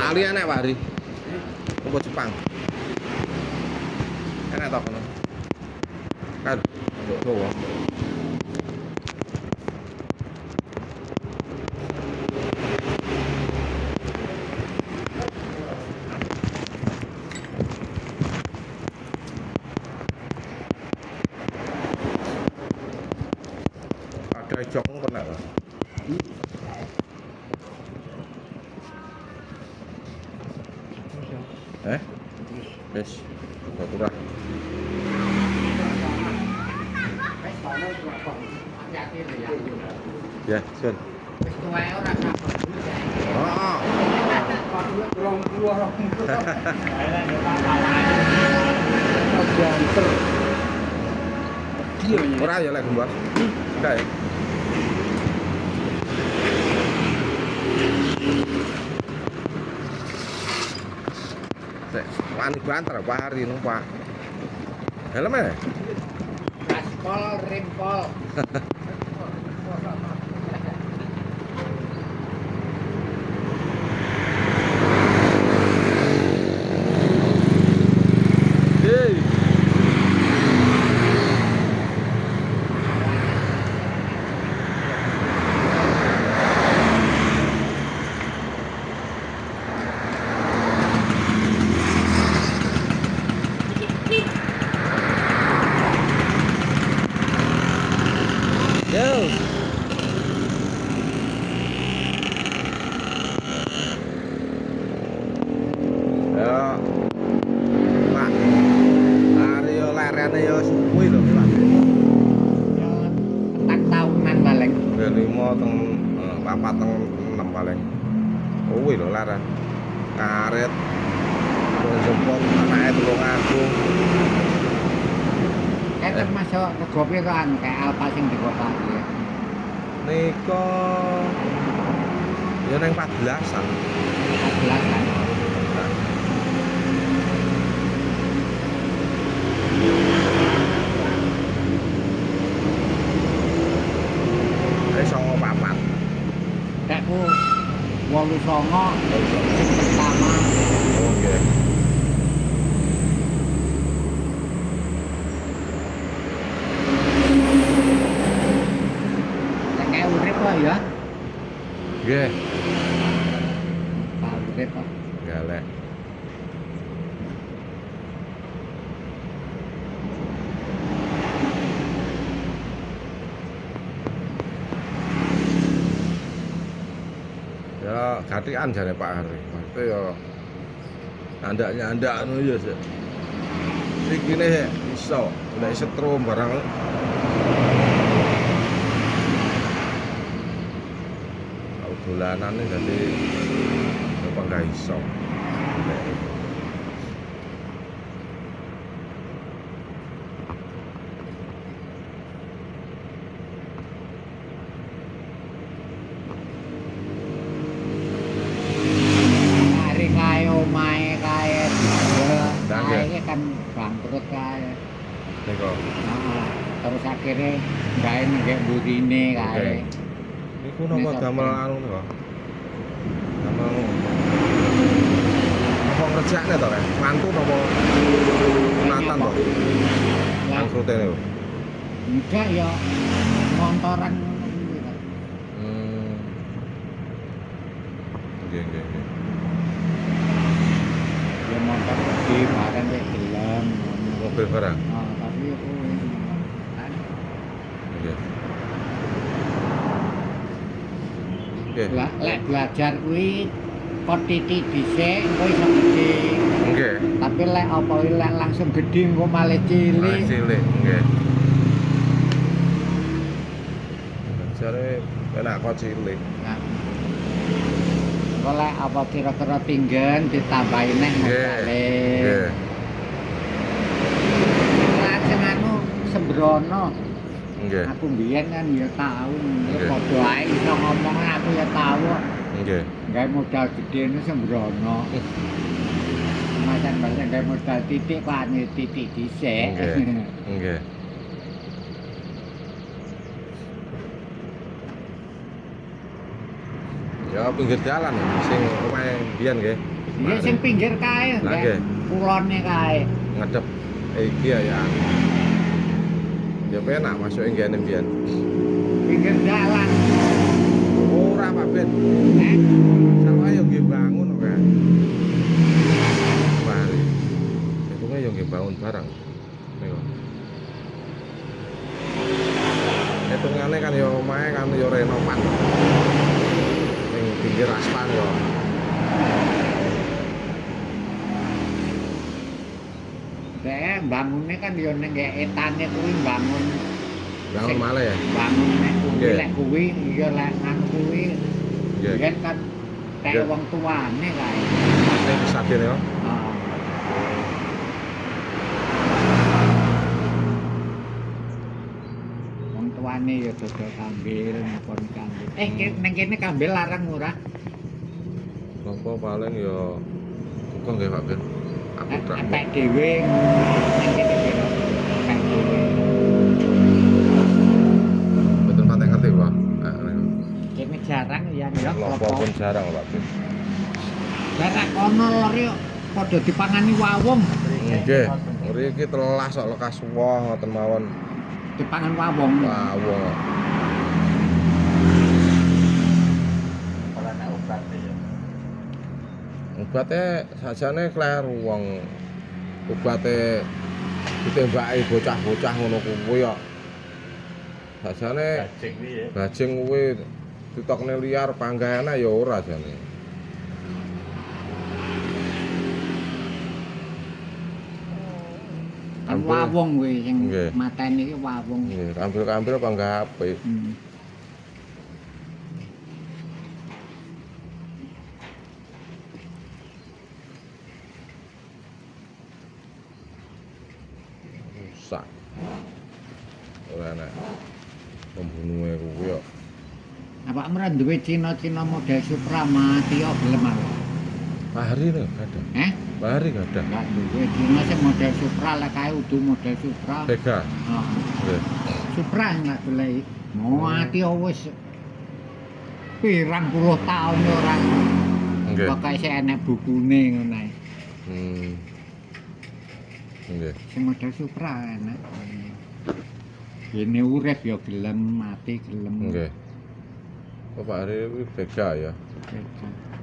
Ali enak Pak Hari. Rumput Jepang. Enak to kono. Kan Jawa. Ada jok kena Pak. Wes, turah. Ya, Sun. Wis tuwae ora sabar. Oh. Ora ya lek gembos. Enggak ya. Sek, wani banter Pak Hari numpak. Helmnya? Gaspol, rimpol. Yeay. Yo. Ya. Pak. Hari yo lerene yo suwi lho, Pak. Yo tak taunan paling. Ya 5 teng 4 teng 6 paling. Kuwi lho leren. Karet. Jempol anake tulung aku. Kan termasuk rego piran kayak Alfa sing di kota iki. Nika ya neng 14-an. 14 kan. Ini 94. Kakku 89 sing pertama. Oke. Kayak urip kok ya. Nggih, Pak urip kok. galek. Ya, gatikan jane Pak Hari. Maksudnya ya nyandak-nyandak ngono ya sik. Iki ne iso, nek setrum barang. Kalau dolanan iki dadi apa gak iso. Hari kae omahe kae Dan kae ya. iki kan bangkrut kae. Nika. Nah, terus akhirnya gawe nggak burine kae. Niku napa damel anu nika? Damel apa ngerjakne to, Rek? Mantu napa sunatan to? Lah, Bangkrute niku. enggak ya montoran ngono kuwi kan. Nggih, nggih, nggih. Ya motor gede barang kayak gelem ngono. Mobil barang. Ah, tapi yo kuwi kan Nggih. Nggih. lek belajar kuwi kok titik dhisik engko iso gede. Nggih. Tapi lek apa lek langsung gede engko malah cilik. Cilik, nggih. Jare enak kok cilik. Nah. Oleh apa kira-kira pinggan ditambahin nek modale. Nggih. Lajeng anu sembrono. Nggih. Aku mbiyen kan ya tau Nggih. padha ae iso ngomong aku ya tau. Nggih. Gawe modal gedene sembrono. Macam-macam gawe modal titik kok ane titik dhisik. Nggih. Nggih. Ya pinggir jalan sing omahe mbiyen nggih. Ya sing pinggir kae, Lah, nggih. kulone kae. Ngadep iki ya. Ya penak masuke ngene mbiyen. Pinggir dalan. Ora Pak Ben. Eh, Sawah yo nggih bangun kok. Mari. Hitungnya yo nggih bangun barang. Niku. Hitungane kan yo omahe kan yo renovat. Ning pinggir aspal yo. Bangunnya kan yo ning etane kuwi bangun. Bangun malih ya. Bangun nek kuwi Nggih. lek kuwi ya lek nang kuwi. Nggih. Yen kan Nggih. kayak wong tuane kae. Ning pisadene yo. Ah. Wong tuane ya dodol kambil, ngepon kambil. Neng kene kambil larang ora? Apa paling yo kok nggih Pak Ben. Aku tak Entek dhewe neng kene kira. Entek dhewe. mboten patek ngerti Pak. Kene jarang ya Lopo pun jarang Pak Ben. Lah kono lor yo padha dipangani wawung. Nggih, mriki telas kok lekas woh ngoten mawon. Dipangan wawung. Wawong. Ora nek obat ya. Obate sajane kleru wong. Obate ditembaki bocah-bocah ngono kuwi kok. Sajane Cacing kuwi ya. bajing kuwi ditokne liar panggahane ya ora jane. Kan Ambil. wawung kuwi sing Nggih. mateni iki wawung. Nggih, kambil-kambil panggah apik. Hmm. Rusak. Ora enak. Pembunuhe kuwi kok. Apa mrene duwe Cina-Cina model Supra mati yo gelem aku. Bahari lho ada. Bahari gak ada. Enggak duwe Cina sing model Supra lah kae udu model Supra. Vega. Oh, Nggih. Supra enggak goleki. Mati yo wis pirang puluh taun yo ora. Nggih. Pokoke sik enek bukune ngono ae. Nggih. Sing model Supra enak. Ini urip yo gelem, mati gelem. Nggih. Bapak Hari kuwi Vega ya. Beda.